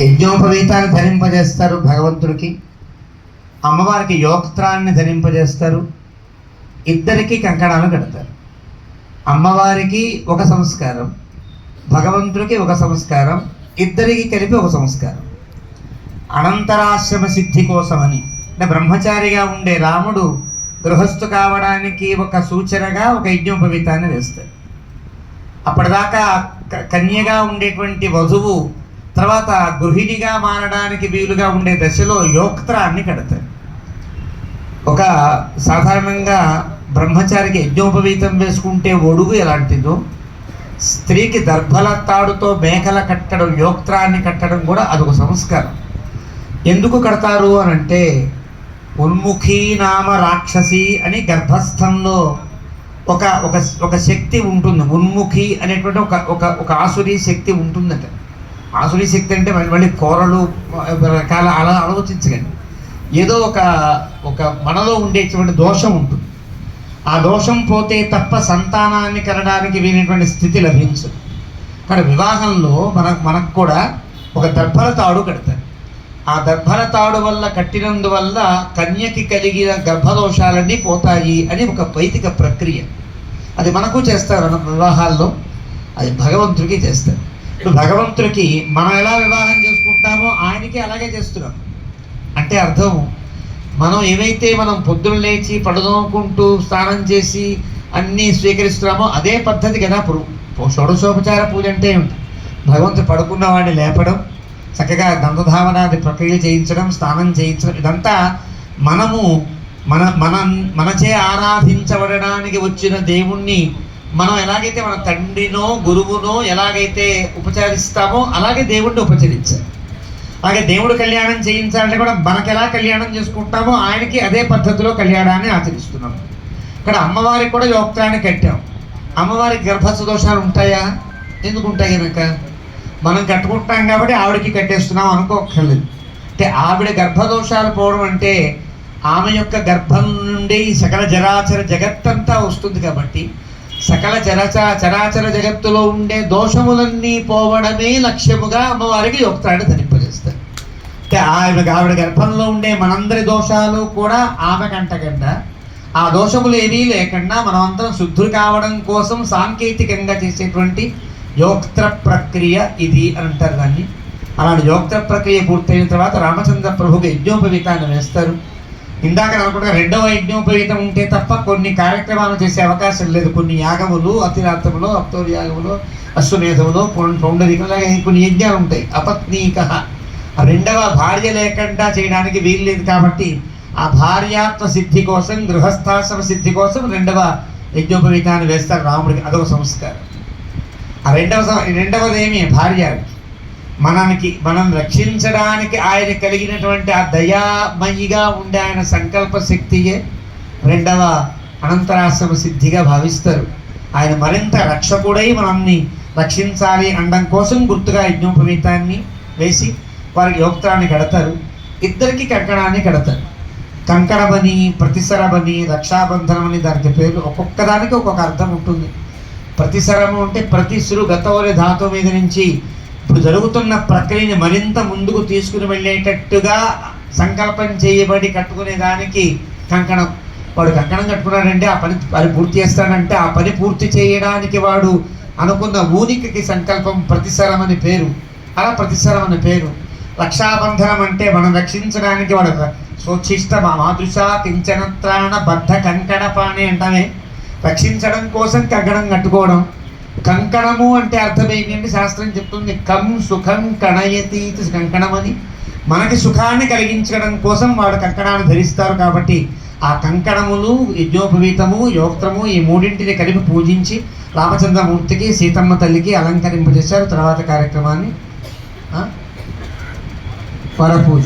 యజ్ఞోపవీతాన్ని ధరింపజేస్తారు భగవంతుడికి, అమ్మవారికి యోక్త్రాన్ని ధరింపజేస్తారు, ఇద్దరికి కంకణాలు కడతారు. అమ్మవారికి ఒక సంస్కారం, భగవంతుడికి ఒక సంస్కారం, ఇద్దరికి కలిపి ఒక సంస్కారం. అనంతరాశ్రమ సిద్ధి కోసమని, అంటే బ్రహ్మచారిగా ఉండే రాముడు గృహస్థు కావడానికి ఒక సూచనగా ఒక యజ్ఞోపవీతాన్ని వేస్తాడు. అప్పటిదాకా కన్యగా ఉండేటువంటి వధువు తర్వాత గృహిణిగా మారడానికి వీలుగా ఉండే దశలో యోక్త్రాన్ని కడతారు. ఒక సాధారణంగా బ్రహ్మచారికి యజ్ఞోపవీతం వేసుకుంటే ఒడుగు ఎలాంటిదో, స్త్రీకి దర్భల తాడుతో మేకల కట్టడం, యోక్త్రాన్ని కట్టడం కూడా అదొక సంస్కారం. ఎందుకు కడతారు అని అంటే, ఉన్ముఖీ నామ రాక్షసి అని గర్భస్థంలో ఒక ఒక ఒక శక్తి ఉంటుంది. ఉన్ముఖి అనేటువంటి ఒక ఒక ఒక ఆసురీ శక్తి ఉంటుందట. ఆసురీ శక్తి అంటే మళ్ళీ కోరలు రకాల అలా ఆలోచించకండి. ఏదో ఒక ఒక మనలో ఉండేటువంటి దోషం ఉంటుంది. ఆ దోషం పోతే తప్ప సంతానాన్ని కనడానికి వీలైనటువంటి స్థితి లభించదు. కానీ వివాహంలో మనకు కూడా ఒక దర్భల తాడు కడతారు. ఆ దర్భల తాడు వల్ల కట్టినందువల్ల కన్యకి కలిగిన గర్భదోషాలన్నీ పోతాయి అని ఒక వైదిక ప్రక్రియ. అది మనకు చేస్తారు వివాహాల్లో, అది భగవంతుడికి చేస్తారు. ఇప్పుడు భగవంతుడికి మనం ఎలా వివాహం చేసుకుంటామో ఆయనకి అలాగే చేస్తున్నాం. అంటే అర్థం, మనం ఏవైతే మనం పొద్దున లేచి పడుదోకుంటూ స్నానం చేసి అన్నీ స్వీకరిస్తున్నామో అదే పద్ధతి కదా. షోడశోపచార పూజ అంటే ఏమిటి? భగవంతుడు పడుకున్న వాడిని లేపడం, చక్కగా దంతధావనాది ప్రక్రియ చేయించడం, స్నానం చేయించడం, ఇదంతా మనము మనచే ఆరాధించబడడానికి వచ్చిన దేవుణ్ణి మనం ఎలాగైతే మన తండ్రినో గురువునో ఎలాగైతే ఉపచరిస్తామో అలాగే దేవుణ్ణి ఉపచరించాలి. అలాగే దేవుడు కళ్యాణం చేయించాలంటే కూడా మనకు ఎలా కళ్యాణం చేసుకుంటామో ఆయనకి అదే పద్ధతిలో కళ్యాణాన్ని ఆచరిస్తున్నాం. ఇక్కడ అమ్మవారికి కూడా యోక్త్రాన్ని కట్టాం. అమ్మవారికి గర్భస్థ దోషాలు ఉంటాయా? ఎందుకు ఉంటాయి కనుక మనం కట్టుకుంటాం కాబట్టి ఆవిడకి కట్టేస్తున్నాం అనుకోక్కర్లేదు. అంటే ఆవిడ గర్భదోషాలు పోవడం అంటే ఆమె యొక్క గర్భం నుండి సకల చరాచర జగత్తంతా వస్తుంది కాబట్టి సకల చరాచర జగత్తులో ఉండే దోషములన్నీ పోవడమే లక్ష్యముగా అమ్మవారికి యోక్త్రాన్ని ధరింపజేస్తారు. అంటే ఆవిడ గర్భంలో ఉండే మనందరి దోషాలు కూడా ఆమె కంటకుండా, ఆ దోషములు ఏమీ లేకుండా మనమంతా శుద్ధులు కావడం కోసం సాంకేతికంగా చేసేటువంటి యోక్త్ర ప్రక్రియ ఇది అని అంటారు దాన్ని. అలాంటి యోక్త్ర ప్రక్రియ పూర్తయిన తర్వాత రామచంద్ర ప్రభుకి యజ్ఞోపవీతాన్ని వేస్తారు. ఇందాక అనుకుంటా రెండవ యజ్ఞోపవీతం ఉంటే తప్ప కొన్ని కార్యక్రమాలు చేసే అవకాశం లేదు. కొన్ని యాగములు, అతిరాత్రములు, అప్తోరి యాగములు, అశ్వమేధములు, పౌండరికలాగా కొన్ని యజ్ఞాలు ఉంటాయి. అపత్నీక, రెండవ భార్య లేకుండా చేయడానికి వీలు లేదు కాబట్టి ఆ భార్యాత్వ సిద్ధి కోసం, గృహస్థాశ్రమ సిద్ధి కోసం రెండవ యజ్ఞోపవీతాన్ని వేస్తారు రాముడికి. అదొక సంస్కారం. ఆ రెండవది ఏమి? భార్య. మనం రక్షించడానికి ఆయన కలిగినటువంటి ఆ దయామయిగా ఉండే ఆయన సంకల్ప శక్తియే రెండవ అనంతరాశ్రమ సిద్ధిగా భావిస్తారు. ఆయన మరింత రక్షకుడై మనల్ని రక్షించాలి అనడం కోసం గుర్తుగా యజ్ఞోపవీతాన్ని వేసి వారికి యోక్త్రాన్ని కడతారు. ఇద్దరికి కంకణాన్ని కడతారు. కంకణమని, ప్రతిసరమని, రక్షాబంధనం అని దానికి పేర్లు. ఒక్కొక్క దానికి ఒక్కొక్క అర్థం ఉంటుంది. ప్రతిసరము అంటే ప్రతిశ్రు గతవరి ధాతు మీద నుంచి ఇప్పుడు జరుగుతున్న ప్రక్రియని మరింత ముందుకు తీసుకుని వెళ్ళేటట్టుగా సంకల్పం చేయబడి కట్టుకునే దానికి కంకణం. వాడు కంకణం కట్టుకున్నాడంటే ఆ పని పూర్తి చేస్తాడంటే ఆ పని పూర్తి చేయడానికి వాడు అనుకున్న ఊనికకి సంకల్పం ప్రతిసరం అని పేరు. అలా ప్రతిసరం అని పేరు. రక్షాబంధనం అంటే మనం రక్షించడానికి వాడు స్వచ్ఛిష్ట మాదృశ కించనత్రాణ బద్ధ కంకణ పాణి అంటామే. రక్షించడం కోసం కంకణం కట్టుకోవడం. కంకణము అంటే అర్థం ఏంటంటే శాస్త్రం చెప్తుంది, కం సుఖం కణయతి కంకణం అని. మనకి సుఖాన్ని కలిగించడం కోసం వాడు కంకణాన్ని ధరిస్తారు. కాబట్టి ఆ కంకణములు, యజ్ఞోపవీతము, యోక్త్రము ఈ మూడింటిని కలిపి పూజించి రామచంద్రమూర్తికి, సీతమ్మ తల్లికి అలంకరింపజేశారు. తర్వాత కార్యక్రమాన్ని వరపూజ.